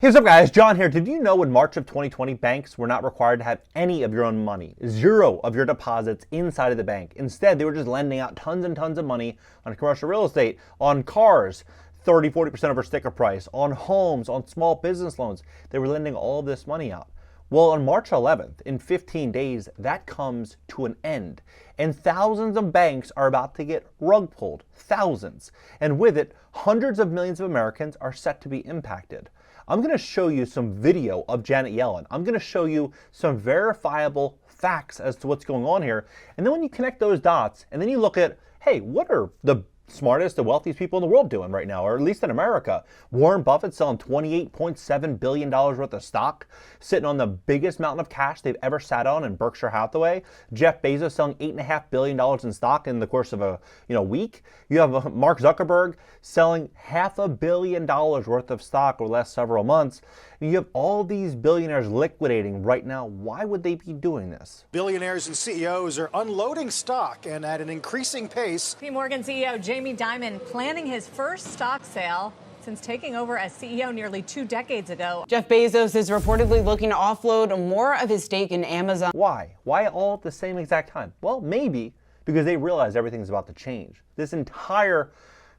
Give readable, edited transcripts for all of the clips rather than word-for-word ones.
Hey, what's up guys, John here. Did you know in March of 2020, banks were not required to have any of your own money, zero of your deposits inside of the bank. Instead, they were just lending out tons and tons of money on commercial real estate, on cars, 30-40% over sticker price, on homes, on small business loans. They were lending all of this money out. Well, on March 11th, in 15 days, that comes to an end. And thousands of banks are about to get rug pulled, thousands. And with it, hundreds of millions of Americans are set to be impacted. I'm going to show you some video of Janet Yellen. I'm going to show you some verifiable facts as to what's going on here. And then when you connect those dots, and then you look at, hey, what are the smartest, the wealthiest people in the world doing right now, or at least in America? Warren Buffett selling $28.7 billion worth of stock, sitting on the biggest mountain of cash they've ever sat on in Berkshire Hathaway. Jeff Bezos selling $8.5 billion in stock in the course of a week. You have Mark Zuckerberg selling $500 million worth of stock over the last several months. You have all these billionaires liquidating right now. Why would they be doing this? Billionaires and CEOs are unloading stock and at an increasing pace. JP Morgan CEO Jamie Dimon planning his first stock sale since taking over as CEO nearly 2 decades ago. Jeff Bezos is reportedly looking to offload more of his stake in Amazon. Why? Why all at the same exact time? Well, maybe because they realize everything's about to change. This entire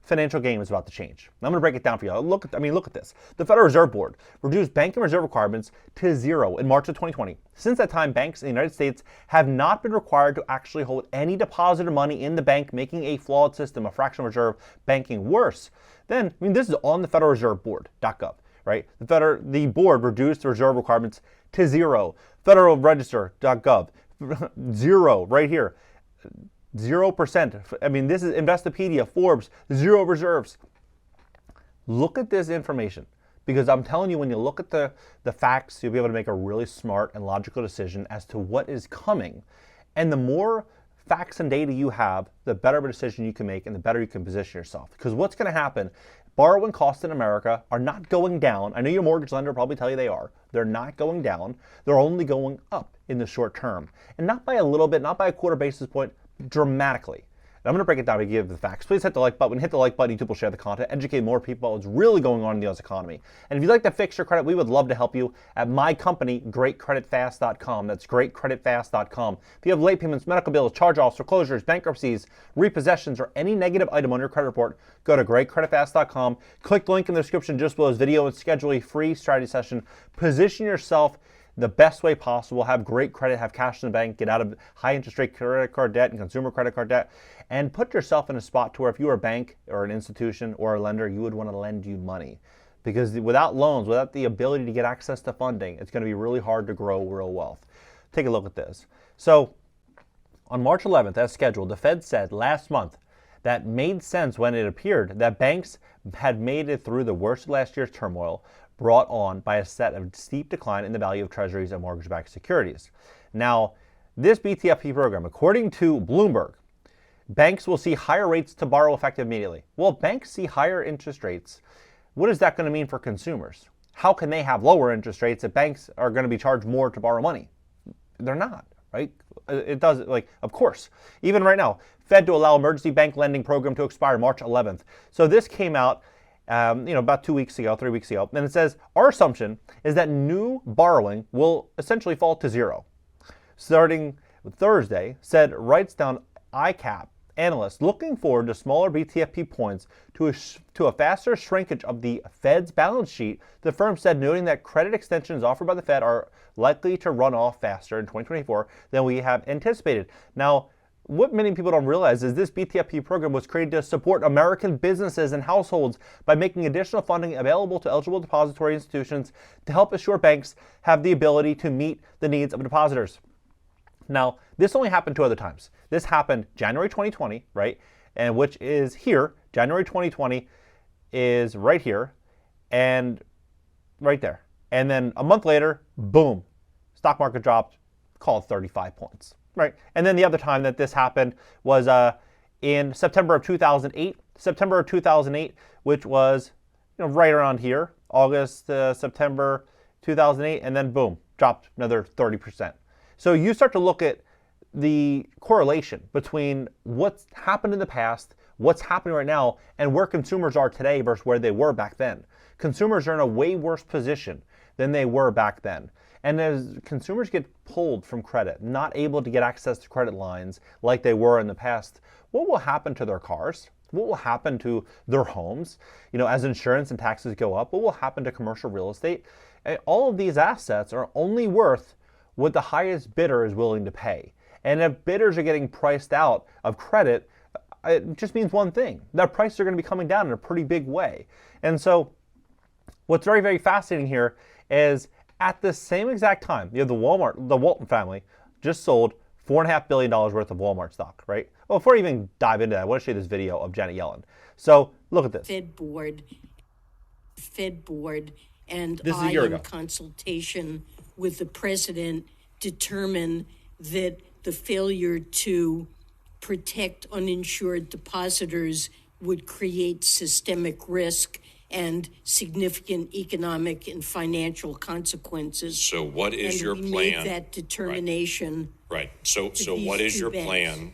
financial game is about to change. I'm going to break it down for you. Look at this. The Federal Reserve Board reduced banking reserve requirements to zero in March of 2020. Since that time, banks in the United States have not been required to actually hold any deposited money in the bank, making a flawed system of fractional reserve banking worse. Then, this is on the Federal Reserve Board.gov, right? The board reduced the reserve requirements to zero. Federal Register.gov, zero right here. 0%. This is Investopedia, Forbes, zero reserves. Look at this information, because I'm telling you, when you look at the facts, you'll be able to make a really smart and logical decision as to what is coming. And the more facts and data you have, the better of a decision you can make and the better you can position yourself. Because what's going to happen, borrowing costs in America are not going down. I know your mortgage lender will probably tell you they are. They're not going down. They're only going up in the short term. And not by a little bit, not by a quarter basis point, dramatically. And I'm going to break it down to give the facts. Please hit the like button. Hit the like button. YouTube will share the content, educate more people. It's really going on in the U.S. economy. And if you'd like to fix your credit, we would love to help you at my company, GreatCreditFast.com. That's GreatCreditFast.com. If you have late payments, medical bills, charge-offs, foreclosures, bankruptcies, repossessions, or any negative item on your credit report, go to GreatCreditFast.com. Click the link in the description just below this video and schedule a free strategy session. Position yourself the best way possible, have great credit, have cash in the bank, get out of high interest rate credit card debt and consumer credit card debt, and put yourself in a spot to where if you were a bank or an institution or a lender, you would want to lend you money. Because without loans, without the ability to get access to funding, it's going to be really hard to grow real wealth. Take a look at this. So on March 11th, as scheduled, the Fed said last month that made sense when it appeared that banks had made it through the worst of last year's turmoil, brought on by a set of steep decline in the value of treasuries and mortgage-backed securities. Now, this BTFP program, according to Bloomberg, banks will see higher rates to borrow effective immediately. Well, banks see higher interest rates. What is that going to mean for consumers? How can they have lower interest rates if banks are going to be charged more to borrow money? They're not, right? It does, of course. Even right now, Fed to allow emergency bank lending program to expire March 11th. So this came out about 3 weeks ago, and it says, our assumption is that new borrowing will essentially fall to zero. Starting Thursday, said writes down ICAP analysts looking forward to smaller BTFP points to a faster shrinkage of the Fed's balance sheet, the firm said, noting that credit extensions offered by the Fed are likely to run off faster in 2024 than we have anticipated. Now, what many people don't realize is this BTFP program was created to support American businesses and households by making additional funding available to eligible depository institutions to help assure banks have the ability to meet the needs of depositors. Now, this only happened 2 other times. This happened January 2020, right? And which is here. January 2020 is right here and right there. And then a month later, boom, stock market dropped, call it 35 points. Right. And then the other time that this happened was in September of 2008, which was right around here, August, September 2008, and then boom, dropped another 30%. So you start to look at the correlation between what's happened in the past, what's happening right now, and where consumers are today versus where they were back then. consumers are in a way worse position than they were back then. And as consumers get pulled from credit, not able to get access to credit lines like they were in the past, what will happen to their cars? What will happen to their homes? As insurance and taxes go up, what will happen to commercial real estate? And all of these assets are only worth what the highest bidder is willing to pay. And if bidders are getting priced out of credit, it just means one thing: that prices are going to be coming down in a pretty big way. And so what's very, very fascinating here is at the same exact time, you have the Walton family just sold $4.5 billion worth of Walmart stock, right? Well, before I even dive into that, I want to show you this video of Janet Yellen. So look at this. Fed board, and this is I, a year in ago. consultation with the president, determined that the failure to protect uninsured depositors would create systemic risk and significant economic and financial consequences. So what is and your we plan? made that determination. Right. So what is your plan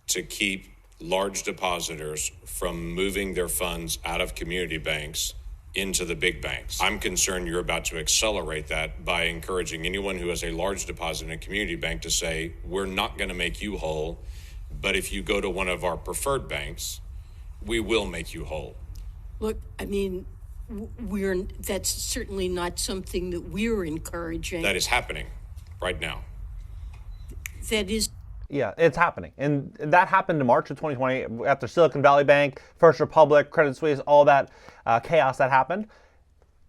to keep large depositors from moving their funds out of community banks into the big banks? I'm concerned you're about to accelerate that by encouraging anyone who has a large deposit in a community bank to say, we're not going to make you whole, but if you go to one of our preferred banks, we will make you whole. Look, I mean, that's certainly not something that we're encouraging. That is happening right now. That is. Yeah, it's happening. And that happened in March of 2020 after Silicon Valley Bank, First Republic, Credit Suisse, all that chaos that happened.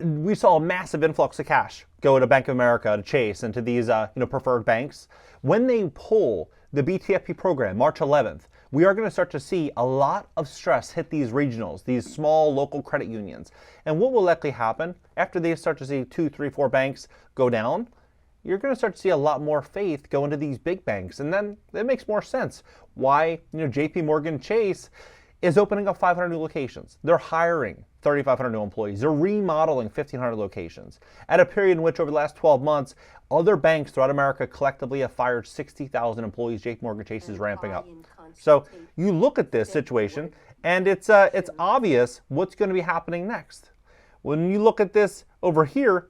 We saw a massive influx of cash go to Bank of America, to Chase, and to these preferred banks. When they pull the BTFP program, March 11th, we are going to start to see a lot of stress hit these regionals, these small local credit unions. And what will likely happen after they start to see 2, 3, 4 banks go down? You're going to start to see a lot more faith go into these big banks. And then it makes more sense why JP Morgan Chase is opening up 500 new locations. They're hiring 3,500 new employees. They're remodeling 1,500 locations at a period in which over the last 12 months, other banks throughout America collectively have fired 60,000 employees. JP Morgan Chase is ramping up. So you look at this situation and it's obvious what's going to be happening next. When you look at this over here,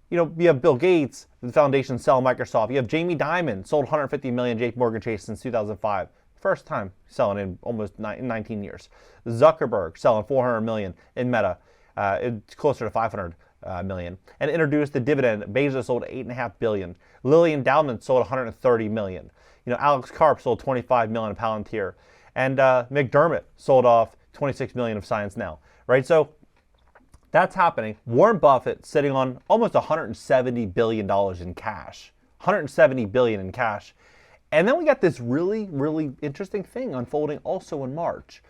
you have Bill Gates, the foundation selling Microsoft. You have Jamie Dimon, sold 150 million JP Morgan Chase since 2005. First time selling in almost 19 years. Zuckerberg selling 400 million in Meta. It's closer to 500 million. And introduced the dividend. Bezos sold 8.5 billion. Lilly Endowment sold 130 million. Alex Karp sold 25 million of Palantir. And McDermott sold off 26 million of Science Now. Right? So that's happening. Warren Buffett sitting on almost $170 billion in cash. 170 billion in cash. And then we got this really, really interesting thing unfolding also in March.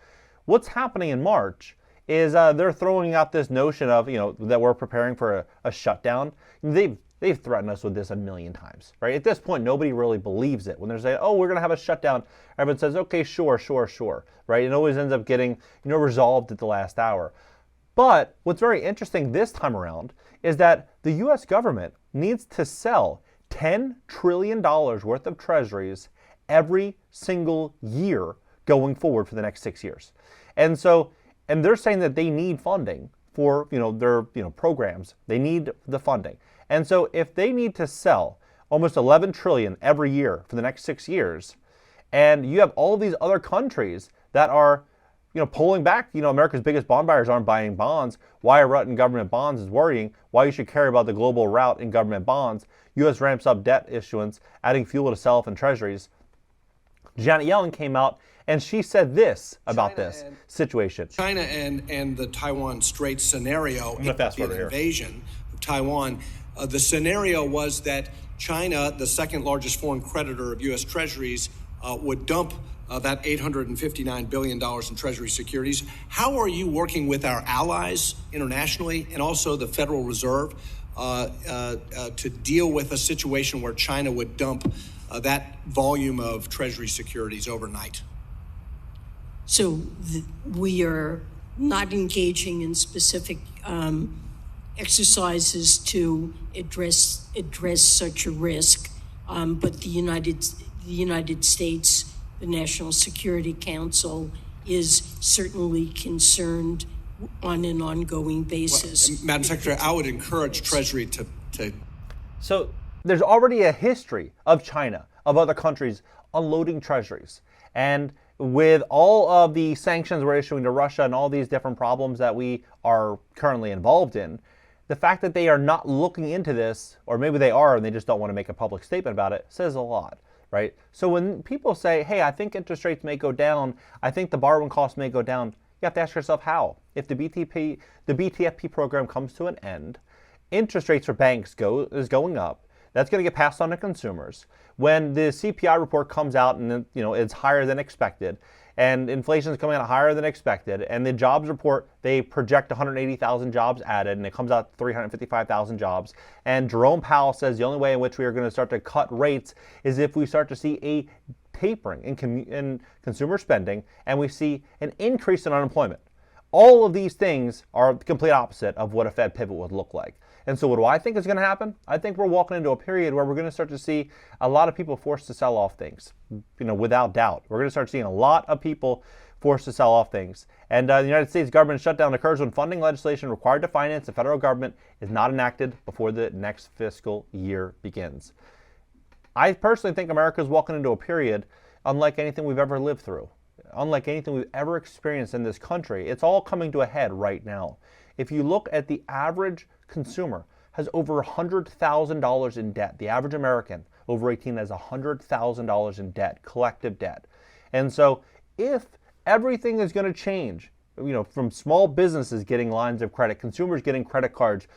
What's happening in March is they're throwing out this notion of, that we're preparing for a shutdown. They've threatened us with this a million times, right? At this point, nobody really believes it. When they're saying, oh, we're going to have a shutdown, everyone says, okay, sure, right? It always ends up getting, resolved at the last hour. But what's very interesting this time around is that the U.S. government needs to sell $10 trillion worth of treasuries every single year going forward for the next 6 years. And they're saying that they need funding for, their, programs. They need the funding. And so if they need to sell almost 11 trillion every year for the next 6 years, and you have all these other countries that are, pulling back, America's biggest bond buyers aren't buying bonds. Why a rut in government bonds is worrying. Why you should care about the global rout in government bonds. U.S. ramps up debt issuance, adding fuel to self and treasuries. Janet Yellen came out and she said this about this situation. China and the Taiwan Strait scenario, I'm gonna fast forward here. Invasion of Taiwan, the scenario was that China, the second largest foreign creditor of U.S. Treasuries, would dump that $859 billion in Treasury securities. How are you working with our allies internationally and also the Federal Reserve to deal with a situation where China would dump that volume of Treasury securities overnight? So we are not engaging in specific exercises to address such a risk, but the United States, the National Security Council, is certainly concerned on an ongoing basis. Well, Madam Secretary, I would encourage Treasury to. So there's already a history of China, of other countries unloading treasuries. And with all of the sanctions we're issuing to Russia and all these different problems that we are currently involved in, the fact that they are not looking into this, or maybe they are and they just don't want to make a public statement about it, says a lot, right? So when people say, hey, I think interest rates may go down, I think the borrowing costs may go down, you have to ask yourself how. If the BTFP program comes to an end, interest rates for banks is going up. That's going to get passed on to consumers. When the CPI report comes out and it's higher than expected, and inflation is coming out higher than expected, and the jobs report, they project 180,000 jobs added, and it comes out 355,000 jobs. And Jerome Powell says the only way in which we are going to start to cut rates is if we start to see a tapering in consumer spending, and we see an increase in unemployment. All of these things are the complete opposite of what a Fed pivot would look like. And so what do I think is going to happen? I think we're walking into a period where we're going to start to see a lot of people forced to sell off things, without doubt. We're going to start seeing a lot of people forced to sell off things. And the United States government shutdown occurs when funding legislation required to finance the federal government is not enacted before the next fiscal year begins. I personally think America is walking into a period unlike anything we've ever lived through, unlike anything we've ever experienced in this country. It's all coming to a head right now. If you look at the average consumer has over $100,000 in debt. The average American over 18 has $100,000 in debt, collective debt. And so if everything is going to change, from small businesses getting lines of credit, consumers getting credit cards,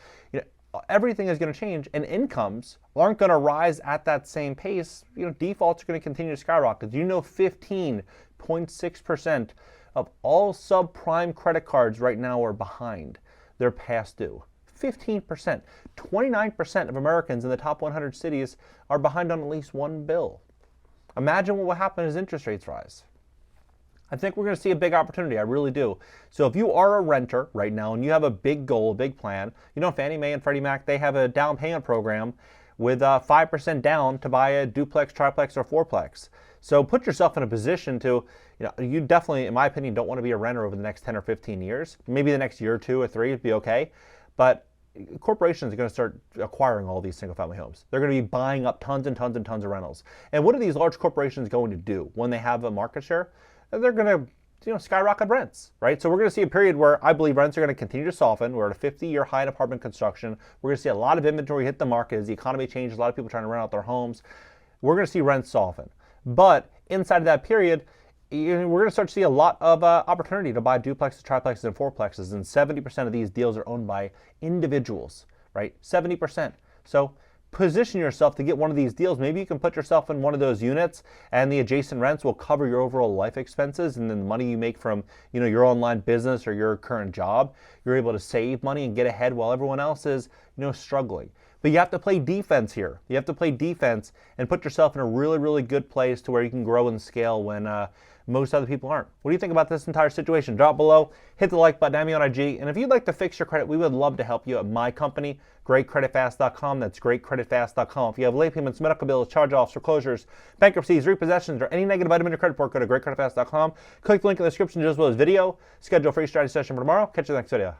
everything is going to change, and incomes aren't going to rise at that same pace. Defaults are going to continue to skyrocket. 15.6% of all subprime credit cards right now are behind. They're past due. 15%. 29% of Americans in the top 100 cities are behind on at least one bill. Imagine what will happen as interest rates rise. I think we're going to see a big opportunity. I really do. So if you are a renter right now and you have a big goal, a big plan, Fannie Mae and Freddie Mac, they have a down payment program with 5% down to buy a duplex, triplex, or fourplex. So put yourself in a position to, you definitely, in my opinion, don't want to be a renter over the next 10 or 15 years. Maybe the next year or 2 or 3 would be okay. But corporations are going to start acquiring all these single-family homes. They're going to be buying up tons and tons and tons of rentals. And what are these large corporations going to do when they have a market share? They're going to skyrocket rents, right? So we're going to see a period where I believe rents are going to continue to soften. We're at a 50-year high in apartment construction. We're going to see a lot of inventory hit the market as the economy changes, a lot of people trying to rent out their homes. We're going to see rents soften. But inside of that period, we're going to start to see a lot of opportunity to buy duplexes, triplexes, and fourplexes, and 70% of these deals are owned by individuals, right? 70%. So position yourself to get one of these deals. Maybe you can put yourself in one of those units, and the adjacent rents will cover your overall life expenses, and then the money you make from your online business or your current job, you're able to save money and get ahead while everyone else is struggling. But you have to play defense here. You have to play defense and put yourself in a really, really good place to where you can grow and scale when most other people aren't. What do you think about this entire situation? Drop below, hit the like button, add me on IG, and if you'd like to fix your credit, we would love to help you at my company, GreatCreditFast.com. That's GreatCreditFast.com. If you have late payments, medical bills, charge-offs, foreclosures, bankruptcies, repossessions, or any negative item in your credit report, go to GreatCreditFast.com. Click the link in the description to as well as video. Schedule a free strategy session for tomorrow. Catch you in the next video.